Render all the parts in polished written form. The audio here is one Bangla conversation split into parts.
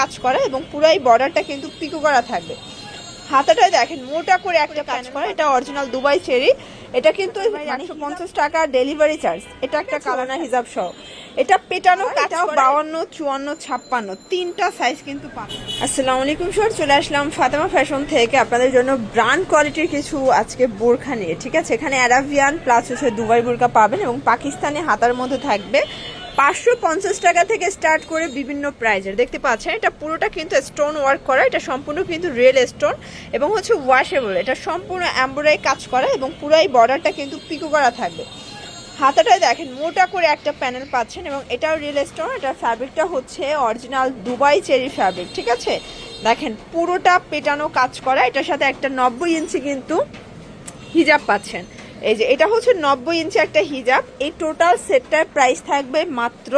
কাজ করা এবং পুরাই বর্ডারটা কিন্তু পিকো করা থাকবে। হাতাটায় দেখেন মোটা করে একটা কাজ করা, এটা অরিজিনাল দুবাই চেরি। এটা কিন্তু 150 টাকা ডেলিভারি চার্জ। এটা একটা কালানা হিজাব সহ, এটা পেটানো কাটাও 52, 54, 56 তিনটা সাইজ কিন্তু পাবেন। আসসালামু আলাইকুম স্যার, চলে আসলাম ফাতেমা ফ্যাশন থেকে আপনাদের জন্য ব্র্যান্ড কোয়ালিটির কিছু আজকে বোরখা নিয়ে। ঠিক আছে, এখানে অ্যারাবিয়ান প্লাস হচ্ছে দুবাই বোরখা পাবেন এবং পাকিস্তানি হাতার মধ্যে থাকবে। 550 টাকা থেকে স্টার্ট করে বিভিন্ন প্রাইজের দেখতে পাচ্ছেন। এটা পুরোটা কিন্তু স্টোন ওয়ার্ক করা, এটা সম্পূর্ণ কিন্তু রিয়েল স্টোন এবং হচ্ছে ওয়াশেবল। এটা সম্পূর্ণ এমব্রয়ডারি কাজ করা এবং পুরাই বর্ডারটা কিন্তু পিকো করা থাকবে। হাতাটায় দেখেন মোটা করে একটা প্যানেল পাচ্ছেন এবং এটাও রিয়েল স্টোন। এটার ফ্যাব্রিকটা হচ্ছে অরিজিনাল দুবাই চেরি ফ্যাব্রিক। ঠিক আছে, দেখেন পুরোটা পেটানো কাজ করা। এটার সাথে একটা 90 ইঞ্চি কিন্তু হিজাব পাচ্ছেন। এই যে এটা হচ্ছে 90 ইঞ্চি একটা হিজাব। এই টোটাল সেটটার প্রাইস থাকবে মাত্র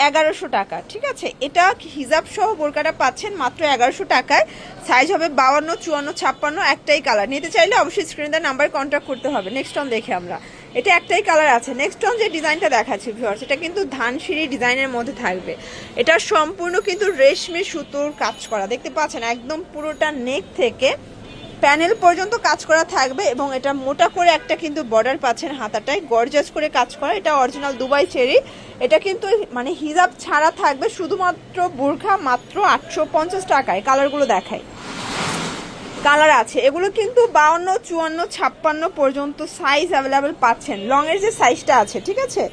1100 টাকা। ঠিক আছে, এটা হিজাব সহ বোরকাটা পাচ্ছেন মাত্র 1100 টাকায়। সাইজ হবে 52, 54, 56, একটাই কালার। নিতে চাইলে অবশ্যই স্ক্রিনে নাম্বার কন্ট্যাক্ট করতে হবে। নেক্সট অন দেখে আমরা, এটা একটাই কালার আছে। নেক্সট অন যে ডিজাইনটা দেখাচ্ছি ভিউয়ার্স, এটা কিন্তু ধানসিঁড়ি ডিজাইনের মধ্যে থাকবে। এটা সম্পূর্ণ কিন্তু রেশমি সুতোর কাজ করা, দেখতে পাচ্ছেন একদম পুরোটা নেক থেকে প্যানেল পর্যন্ত কাজ করা থাকবে এবং এটা মোটা করে একটা কিন্তু বর্ডার পাচ্ছেন হাতাটায়, গর্জাস করে কাজ করা। এটা অরিজিনাল দুবাই চেরি। এটা কিন্তু মানে হিজাব ছাড়া থাকবে, শুধুমাত্র বোরখা মাত্র 850 টাকায়। কালারগুলো দেখাই, কালার আছে এগুলো কিন্তু 52, 54, 56 পর্যন্ত সাইজ অ্যাভেলেবেল পাচ্ছেন। লংয়ের যে সাইজটা আছে, ঠিক আছে,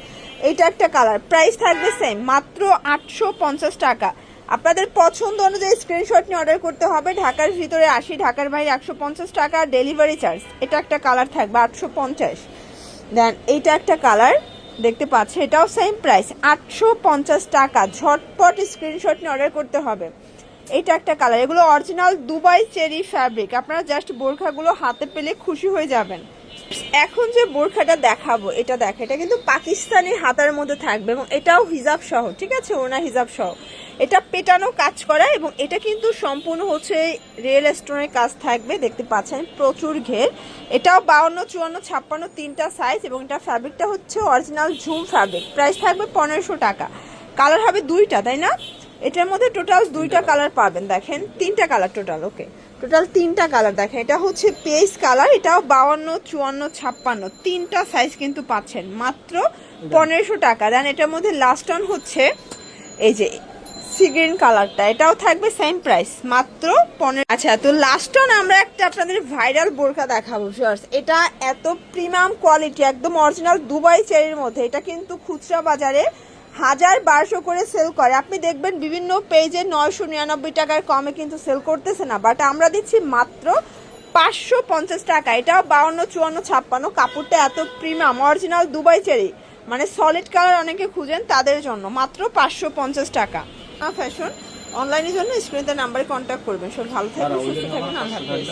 এইটা একটা কালার। প্রাইস থাকবে সেম মাত্র 850 টাকা। আপনাদের পছন্দ অনুযায়ী স্ক্রিনশট নিয়ে অর্ডার করতে হবে। ঢাকার ভিতরে 80, ঢাকার বাইরে 150 টাকা ডেলিভারি চার্জ। এটা একটা কালার থাকবে 850। দেন এইটা একটা কালার দেখতে পাচ্ছে, এটাও সেম প্রাইস 850 টাকা। ঝটপট স্ক্রিনশট নিয়ে অর্ডার করতে হবে। এইটা একটা কালার, এগুলো অরিজিনাল দুবাই চেরি ফ্যাব্রিক। আপনারা জাস্ট বোরখাগুলো হাতে পেলে খুশি হয়ে যাবেন। এখন যে বোরখাটা দেখাবো এটা এটা কিন্তু পাকিস্তানি হাতার মধ্যে থাকবে এবং এটাও হিজাব সহ। ঠিক আছে, ওনা হিজাব সহ। এটা পেটানো কাজ করা এবং এটা কিন্তু সম্পূর্ণ হচ্ছে রিয়েল স্টোনের কাজ থাকবে, দেখতে পাচ্ছেন প্রচুর ঘের। এটাও 52, 54, 56 তিনটা সাইজ এবং এটা ফ্যাব্রিকটা হচ্ছে অরিজিনাল ঝুম ফ্যাব্রিক। প্রাইস থাকবে 1500 টাকা। কালার হবে দুইটা, তাই না? এটার মধ্যে টোটাল দুইটা কালার পাবেন। দেখেন তিনটা কালার টোটাল, ওকে টোটাল তিনটা কালার। দেখেন এটা হচ্ছে পেস্ট কালার, এটাও 52, 54, 56 তিনটা সাইজ কিন্তু পাচ্ছেন মাত্র 1500 টাকা। দেন এটার মধ্যে লাস্ট অন হচ্ছে এই যে সি গ্রিন কালারটা, এটাও থাকবে সেম প্রাইস মাত্র 15। আচ্ছা, তো লাস্ট অন আমরা একটা আপনাদের ভাইরাল বোরকা দেখাবো ভিউয়ার্স। এটা এত প্রিমিয়াম কোয়ালিটি, একদম অরিজিনাল দুবাই চেরির মধ্যে। এটা কিন্তু খুচরা বাজারে 1000-1200 করে সেল করে। আপনি দেখবেন বিভিন্ন পেজে 999 টাকার কমে কিন্তু সেল করতেছে না, বাট আমরা দিচ্ছি মাত্র 550 টাকা। এটাও 52, 54, 56 কাপড়টা এত প্রিমিয়াম অরিজিনাল দুবাই চেরি, মানে সলিড কালার অনেকে খুঁজেন তাদের জন্য মাত্র 550 টাকা। ফ্যাশন অনলাইনের জন্য স্ক্রিনে নাম্বারে কন্ট্যাক্ট করবেন। সব ভালো থাকবেন, সুস্থ থাকবেন, আল্লাহ হাফেজ।